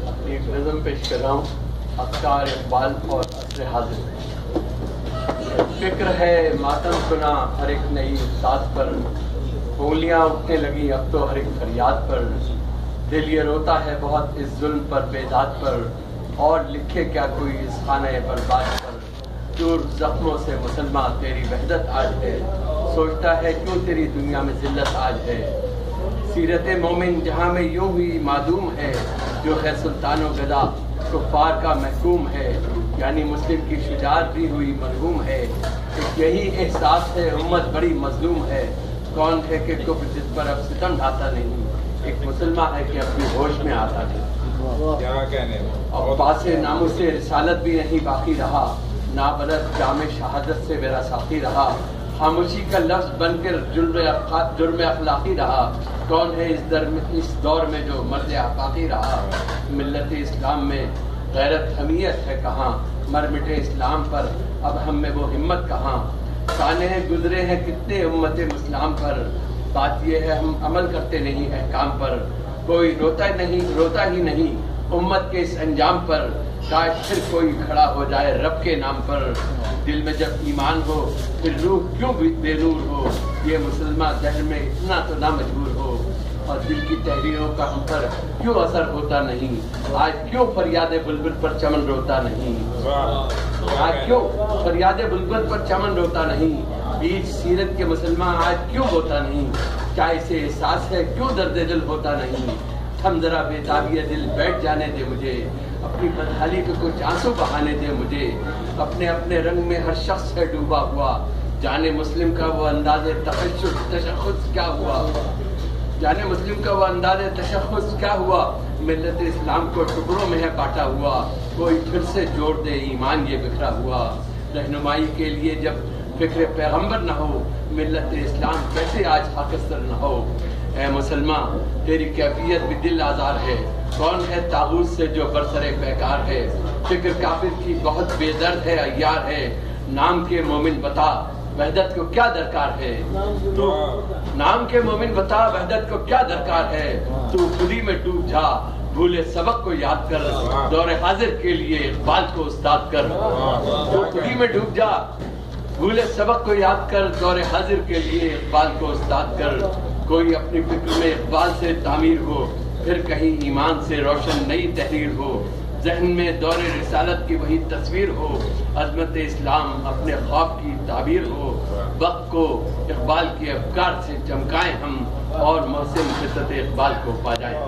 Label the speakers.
Speaker 1: اپنی نظم پیش کر رہا ہوں افکار اقبال اور عصر حاضر میں۔ فکر ہے ماتم کنا ہر ایک نئی ساز پر، انگلیاں اٹھنے لگی اب تو ہر ایک فریاد پر، دل یہ روتا ہے بہت اس ظلم پر بیداد پر، اور لکھے کیا کوئی اس خانہ برباد پر۔ دور زخموں سے مسلمان تیری وحدت آج ہے، سوچتا ہے کیوں تیری دنیا میں ذلت آج ہے۔ سیرت مومن جہاں میں یوں ہوئی معدوم ہے، جو ہے سلطان و گدا کفار کا محکوم ہے، یعنی مسلم کی شجاعت بھی ہوئی مرحوم ہے۔ ایک یہی احساس ہے امت بڑی مظلوم ہے، کون ہے کہ کفر جس پر اب ستم ڈھاتا نہیں، ایک مسلمان ہے کہ اپنی ہوش میں آتا نہیں۔
Speaker 2: کیا کہنے
Speaker 1: اب پاس ناموس رسالت بھی نہیں باقی رہا، نابلد جام شہادت سے میرا ساقی رہا، خاموشی کا لفظ بن کر جرم اخلاقی رہا، کون ہے اس دور میں جو مرد آفاقی رہا۔ ملت اسلام میں غیرت حمیت ہے کہاں، مر مٹے اسلام پر اب ہم میں وہ ہمت کہاں۔ سانحے گزرے ہیں کتنے امت مسلم پر، بات یہ ہے ہم عمل کرتے نہیں احکام پر۔ کوئی روتا ہی نہیں امت کے اس انجام پر، کاش پھر کوئی کھڑا ہو جائے رب کے نام پر۔ دل میں جب ایمان ہو پھر روح کیوں بے نور ہو، یہ مسلمان ذہن میں اتنا تو نہ مجبور ہو۔ اور دل کی تحریروں کا ہم پر کیوں اثر ہوتا نہیں، آج کیوں فریاد بلبل پر چمن روتا نہیں، آج کیوں فریاد بلبل پر چمن روتا نہیں، بیچ سیرت کے مسلمان آج کیوں ہوتا نہیں، کیا اسے احساس ہے کیوں درد دل ہوتا نہیں۔ ہم ذرا بے تابی دل بیٹھ جانے دے مجھے، اپنی بدحالی پہ کچھ آنسو بہانے دے مجھے۔ اپنے رنگ میں ہر شخص ہے ڈوبا ہوا، جانے مسلم کا وہ انداز تشخص کیا ہوا، جانے مسلم کا وہ انداز تشخص کیا ہوا۔ ملت اسلام کو ٹکڑوں میں ہے بانٹا ہوا، کوئی پھر سے جوڑ دے ایمان یہ بکھرا ہوا۔ رہنمائی کے لیے جب فکر پیغمبر نہ ہو، ملت اسلام کیسے آج خاکستر نہ ہو۔ اے مسلمان تیری کیفیت بھی دل آزار ہے، کون ہے طاغوت سے جو برسر پیکار ہے۔ فکر کافر کی بہت بے درد ہے عیار ہے، نام کے مومن بتا وحدت کو کیا درکار ہے۔ تو نام کے مومن بتا وحدت کو کیا درکار ہے، تو خودی میں ڈوب جا بھولے سبق کو یاد کر، دور حاضر کے لیے اقبال کو استاد کر۔ تو خودی میں ڈوب جا بھولے سبق کو یاد کر، دور حاضر کے لیے اقبال کو استاد کر۔ کوئی اپنی فکر میں اقبال سے تعمیر ہو، پھر کہیں ایمان سے روشن نئی تحریر ہو، ذہن میں دور رسالت کی وہی تصویر ہو، عظمت اسلام اپنے خواب کی تعبیر ہو۔ وقت کو اقبال کے افکار سے چمکائیں ہم، اور محسن فطرت اقبال کو پا جائیں۔